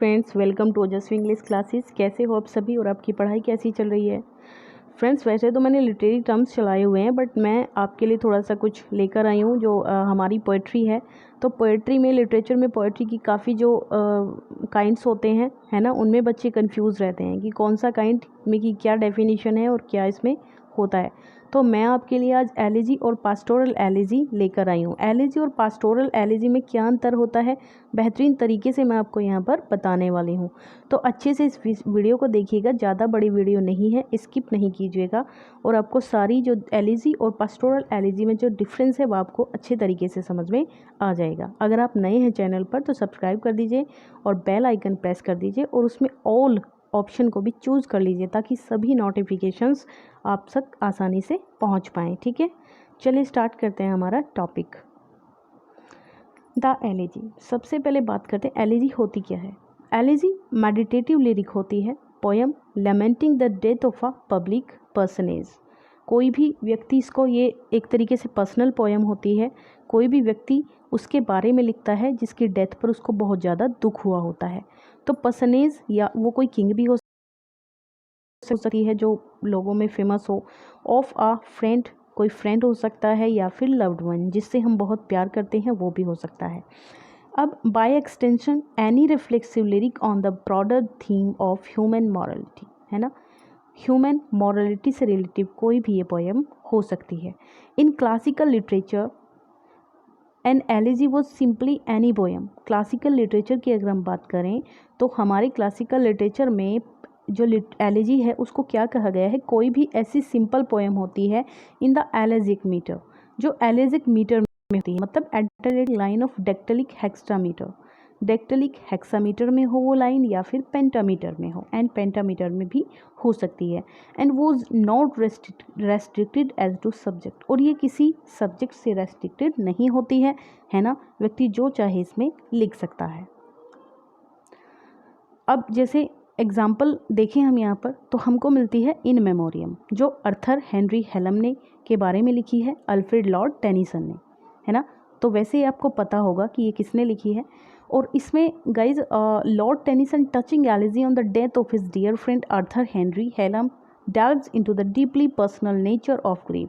Friends, welcome to ओजस्वी English classes. कैसे हो आप सभी और आपकी पढ़ाई कैसी चल रही है? फ्रेंड्स, वैसे तो मैंने लिटरेरी टर्म्स चलाए हुए हैं, बट मैं आपके लिए थोड़ा सा कुछ लेकर आई हूँ जो हमारी पोइट्री है। तो पोइट्री में, लिटरेचर में पोइट्री की काफ़ी जो काइंड्स होते हैं, है ना, उनमें बच्चे कंफ्यूज रहते हैं कि कौन सा काइंड में की क्या डेफिनेशन है और क्या इसमें होता है। तो मैं आपके लिए आज एलिजी और पास्टोरल एलिजी लेकर आई हूँ। एलिजी और पास्टोरल एलिजी में क्या अंतर होता है, बेहतरीन तरीके से मैं आपको यहाँ पर बताने वाली हूँ। तो अच्छे से इस वीडियो को देखिएगा, ज़्यादा बड़ी वीडियो नहीं है, स्किप नहीं कीजिएगा और आपको सारी जो एलिजी और पास्टोरल एलिजी में जो डिफरेंस है वो आपको अच्छे तरीके से समझ में आ जाएगा। अगर आप नए हैं चैनल पर तो सब्सक्राइब कर दीजिए और बेल आइकन प्रेस कर दीजिए और उसमें ऑल ऑप्शन को भी चूज़ कर लीजिए ताकि सभी नोटिफिकेशंस आप तक आसानी से पहुंच पाएँ। ठीक है, चलिए स्टार्ट करते हैं हमारा टॉपिक, द एलिजी। सबसे पहले बात करते हैं एलिजी होती क्या है। एलिजी मेडिटेटिव लिरिक होती है, poem lamenting the death of a public personage. कोई भी व्यक्ति, इसको ये एक तरीके से पर्सनल पोयम होती है। कोई भी व्यक्ति उसके बारे में लिखता है जिसकी डेथ पर उसको बहुत ज़्यादा दुख हुआ होता है। तो पर्सनेज, या वो कोई किंग भी हो सकती है जो लोगों में फेमस हो, ऑफ अ फ्रेंड, कोई फ्रेंड हो सकता है, या फिर लव्ड वन जिससे हम बहुत प्यार करते हैं वो भी हो सकता है। अब by extension any reflexive lyric on the broader theme of human morality, है ना, ह्यूमन मॉरलिटी से रिलेटिव कोई भी ये पोएम हो सकती है। In classical literature an elegy was simply any poem. Classical literature की अगर हम बात करें तो हमारे क्लासिकल लिटरेचर में जो एलिजी है उसको क्या कहा गया है, कोई भी ऐसी सिंपल पोएम होती है इन द एलेजिक मीटर, जो एलेजिक मीटर में होती है, मतलब eight line of dactylic hexameter. Dactylic hexameter में हो वो लाइन, या फिर पेंटामीटर में हो, एंड पेंटामीटर में भी हो सकती है। And was not restricted as to subject, और ये किसी सब्जेक्ट से रेस्ट्रिक्टेड नहीं होती है ना, व्यक्ति जो चाहे इसमें लिख सकता है। अब जैसे एग्जाम्पल देखें हम यहाँ पर, तो हमको मिलती है इन मेमोरियम, जो अर्थर हेनरी हेलम ने के बारे में लिखी है, अल्फ्रेड लॉर्ड टेनिसन ने, है ना। तो वैसे ही आपको पता होगा कि ये किसने लिखी है। और इसमें guys Lord Tennyson touching elegy on the death of his dear friend Arthur Henry Hallam delves into the deeply personal nature of grief।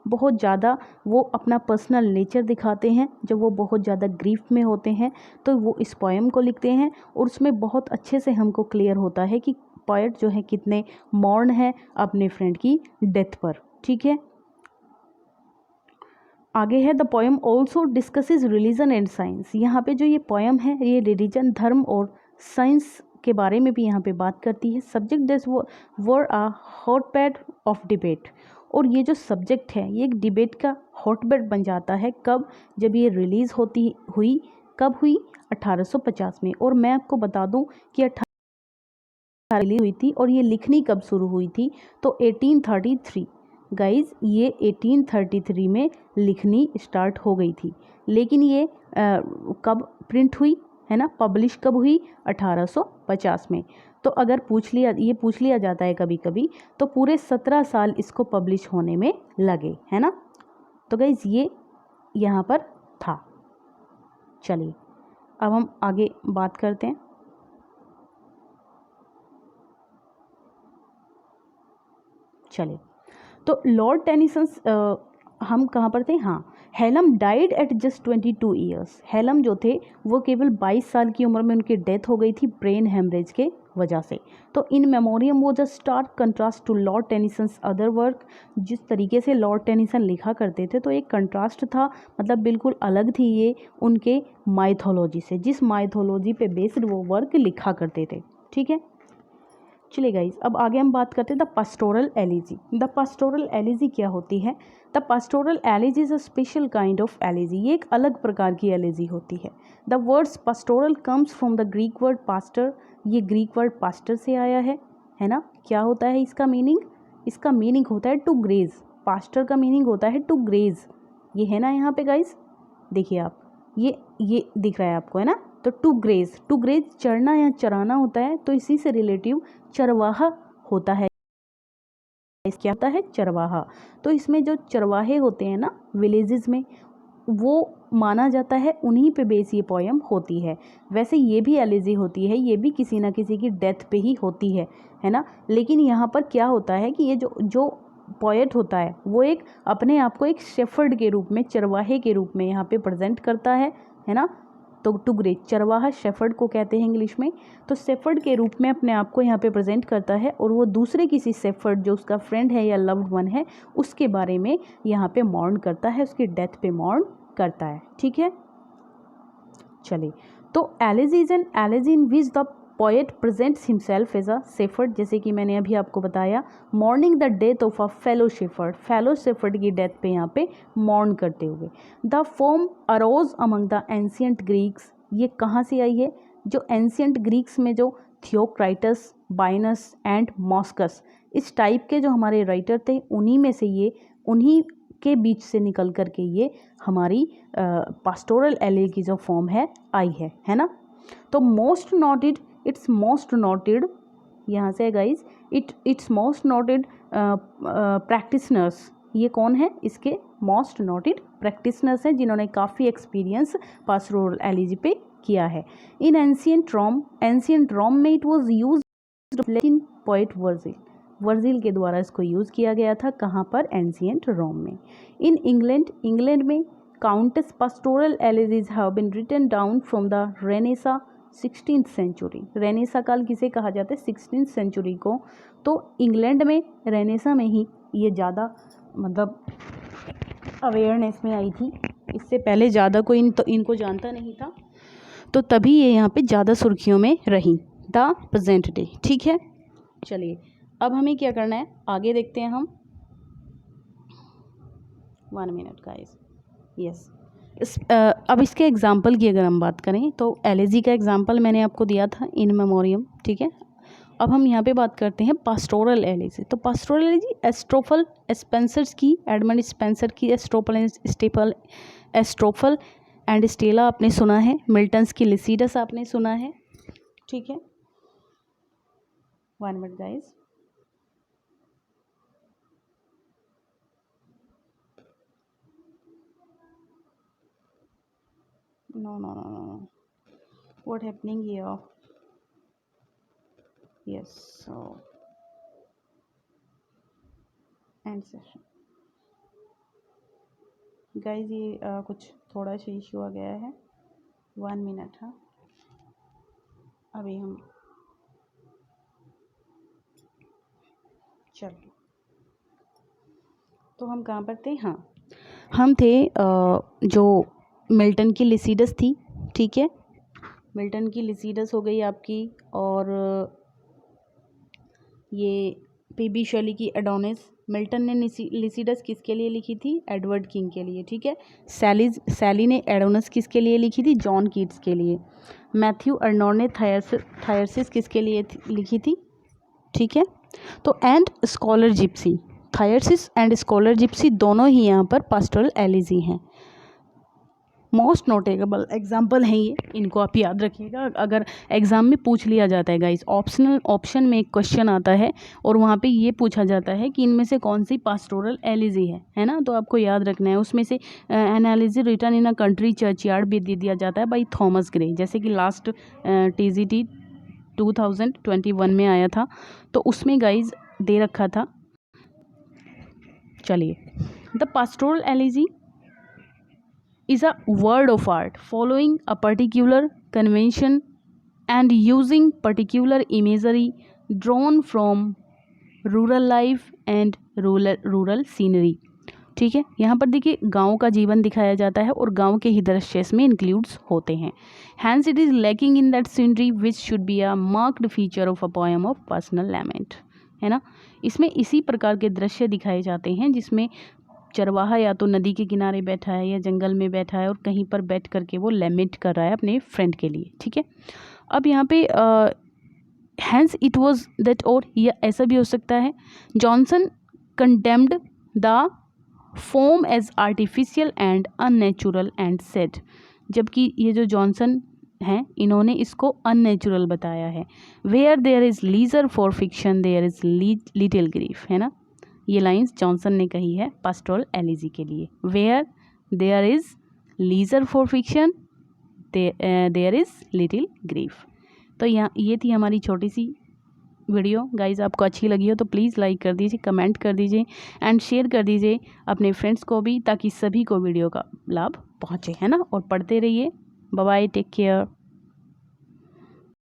बहुत ज़्यादा वो अपना पर्सनल नेचर दिखाते हैं जब वो बहुत ज़्यादा ग्रीफ में होते हैं, तो वो इस पोएम को लिखते हैं और उसमें बहुत अच्छे से हमको क्लियर होता है कि पोएट जो है कितने मौन है अपने फ्रेंड की डेथ पर। ठीक है, आगे है the poem also discusses religion and science. यहाँ पे जो ये पोएम है ये रिलीजन, धर्म और साइंस के बारे में भी यहाँ पे बात करती है। Subject this were a hotbed of debate, और ये जो सब्जेक्ट है ये एक डिबेट का हॉटबेड बन जाता है। कब? जब ये रिलीज़ हुई, कब हुई? 1850 में। और मैं आपको बता दूं कि 18 रिलीज हुई थी, और ये लिखनी कब शुरू हुई थी? तो 1833 गाइज, ये 1833 में लिखनी स्टार्ट हो गई थी। लेकिन ये कब प्रिंट हुई, है ना, पब्लिश कब हुई? 1850 में। तो अगर पूछ लिया जाता है कभी कभी, तो पूरे 17 साल इसको पब्लिश होने में लगे, है ना। तो गाइज ये यहाँ पर था। चलिए अब हम आगे बात करते हैं। चलिए, तो लॉर्ड टेनिसन हम कहाँ पर थे? हाँ, हेलम डाइड एट जस्ट 22 ईयर्स। हेलम जो थे वो केवल 22 साल की उम्र में उनकी डेथ हो गई थी ब्रेन हेमरेज के वजह से। तो इन मेमोरियम वो just stark contrast to Lord Tennyson's other work. जिस तरीके से लॉर्ड टेनिसन लिखा करते थे तो एक कंट्रास्ट था, मतलब बिल्कुल अलग थी ये उनके माइथोलॉजी से, जिस माइथोलॉजी पे बेस्ड वो वर्क लिखा करते थे। ठीक है, चलिए गाइज अब आगे हम बात करते हैं the pastoral elegy. The pastoral elegy क्या होती है? The pastoral elegy is a special kind of elegy. ये एक अलग प्रकार की एलिजी होती है। The words pastoral comes from the Greek word pastor. ये ग्रीक वर्ड पास्टर से आया है ना। क्या होता है इसका मीनिंग? इसका मीनिंग होता है टू ग्रेज। पास्टर का मीनिंग होता है टू ग्रेज। ये है ना यहाँ पे गाइज, देखिए आप, ये दिख रहा है आपको, है ना। तो टू ग्रेज चरना या चराना होता है, तो इसी से रिलेटिव चरवाहा होता है। क्या होता है? चरवाहा। तो इसमें जो चरवाहे होते हैं ना विलेजेस में, वो माना जाता है उन्हीं पे बेस ये पोएम होती है। वैसे ये भी एलिजी होती है, ये भी किसी ना किसी की डेथ पे ही होती है ना। लेकिन यहाँ पर क्या होता है कि ये जो पोएट होता है वो एक अपने आप को एक शेफर्ड के रूप में, चरवाहे के रूप में यहाँ पे प्रेजेंट करता है ना। तो टू ग्रे, चरवाहा शेफर्ड को कहते हैं इंग्लिश में। तो शेफर्ड के रूप में अपने आप को यहाँ पे प्रेजेंट करता है और वो दूसरे किसी शेफर्ड जो उसका फ्रेंड है या लव्ड वन है उसके बारे में यहाँ पे मॉर्न करता है, उसकी डेथ पे मॉर्न करता है। ठीक है, चलिए। तो elegy is an elegy in which the poet presents himself as a shepherd, जैसे कि मैंने अभी आपको बताया, mourning the death of a fellow shepherd की डेथ पे यहाँ पे मॉर्न करते हुए। The form arose among the ancient Greeks, ये कहाँ से आई है? जो एंशियंट ग्रीक्स में जो थियोक्राइटस, बाइनस एंड मॉस्कस, इस टाइप के जो हमारे राइटर थे, उन्हीं में से ये, उन्हीं के बीच से निकल करके ये हमारी पास्टोरल एले की जो फॉर्म है आई है ना। तो most noted, it's most noted, यहाँ से guys, it's most noted practitioners, ये कौन है? इसके मोस्ट नोटेड प्रैक्टिशनर्स हैं जिन्होंने काफ़ी एक्सपीरियंस पास्टोरल एलिजी पे किया है। इन एंशियंट रोम में इट वाज यूज्ड लेकिन पोएट वर्जिल के द्वारा इसको यूज़ किया गया था। कहाँ पर? एंशियंट रोम में। इन इंग्लैंड में countless pastoral elegies have been written down from the Renaissance 16th century. Renaissance काल किसे कहा जाता है? 16th सेंचुरी को। तो इंग्लैंड में रेनेसा में ही ये ज़्यादा मतलब अवेयरनेस में आई थी, इससे पहले ज़्यादा कोई इनको जानता नहीं था, तो तभी ये यहाँ पे ज़्यादा सुर्खियों में रही द प्रेजेंट डे। ठीक है, चलिए अब हमें क्या करना है, आगे देखते हैं हम। 1 मिनट गाइस, यस। अब इसके एग्जाम्पल की अगर हम बात करें तो एलिजी का एग्जाम्पल मैंने आपको दिया था, इन मेमोरियम। ठीक है, अब हम यहाँ पे बात करते हैं पास्टोरल एलिजी। तो पास्टोरल एलिजी एस्ट्रोफल स्पेंसर्स की, एडमंड स्पेंसर की एस्ट्रोफल एंड स्टेला आपने सुना है, मिल्टन्स की लिसिडस आपने सुना है। ठीक है, 1 minute guys. No. What happening here? Yes, so end session. Guys, ये कुछ थोड़ा सा इशू आ गया है। 1 मिनट। हाँ, अभी हम चलो, तो हम कहाँ पर थे? हाँ, हम थे जो मिल्टन की लिसिडस थी। ठीक है, मिल्टन की लिसिडस हो गई आपकी, और ये पीबी शेली की एडोनिस। मिल्टन ने लिसिडस किसके लिए लिखी थी? एडवर्ड किंग के लिए। ठीक है, सैली ने एडोनिस किसके लिए लिखी थी? जॉन कीट्स के लिए। मैथ्यू अर्नोर ने थायरसिस किसके लिए लिखी थी? ठीक है, तो and scholar gypsy, Thyrsis and scholar gypsy दोनों ही यहाँ पर पास्टोरल एलिजी हैं। मोस्ट नोटेबल एग्जाम्पल हैं ये, इनको आप याद रखिएगा। अगर एग्ज़ाम में पूछ लिया जाता है गाइस, ऑप्शन में एक क्वेश्चन आता है और वहाँ पे ये पूछा जाता है कि इनमें से कौन सी पास्टोरल एलिजी है ना, तो आपको याद रखना है। उसमें से an elegy written in a country churchyard भी दे दिया जाता है बाई थॉमस ग्रे, जैसे कि लास्ट TGT 2021 में आया था, तो उसमें गाइज दे रखा था। चलिए, the pastoral elegy is a word of art following a particular convention and using particular imagery drawn from rural life and rural scenery। ठीक है, यहाँ पर देखिए गांव का जीवन दिखाया जाता है और गांव के ही दृश्य इसमें इंक्लूड्स होते हैं। Hence it is lacking in that scenery which should be a marked feature of a poem of personal lament, है ना। इसमें इसी प्रकार के दृश्य दिखाए जाते हैं जिसमें चरवाहा या तो नदी के किनारे बैठा है या जंगल में बैठा है और कहीं पर बैठ करके वो लेमेंट कर रहा है अपने फ्रेंड के लिए। ठीक है, अब यहाँ पे हैंस इट वाज दैट, और या ऐसा भी हो सकता है, Johnson condemned the form as artificial and unnatural and said, जबकि ये जो जॉनसन हैं इन्होंने इसको अननेचुरल बताया है। Where there is leisure for fiction there is little grief, है ना। ये लाइंस जॉनसन ने कही है पास्टोरल एलिजी के लिए। Where there is leisure for fiction, there is little grief. तो यहाँ ये थी हमारी छोटी सी वीडियो। गाइज़ आपको अच्छी लगी हो तो प्लीज़ लाइक कर दीजिए, कमेंट कर दीजिए एंड शेयर कर दीजिए अपने फ्रेंड्स को भी, ताकि सभी को वीडियो का लाभ पहुँचे, है ना। और पढ़ते रहिए। Bye bye, take care.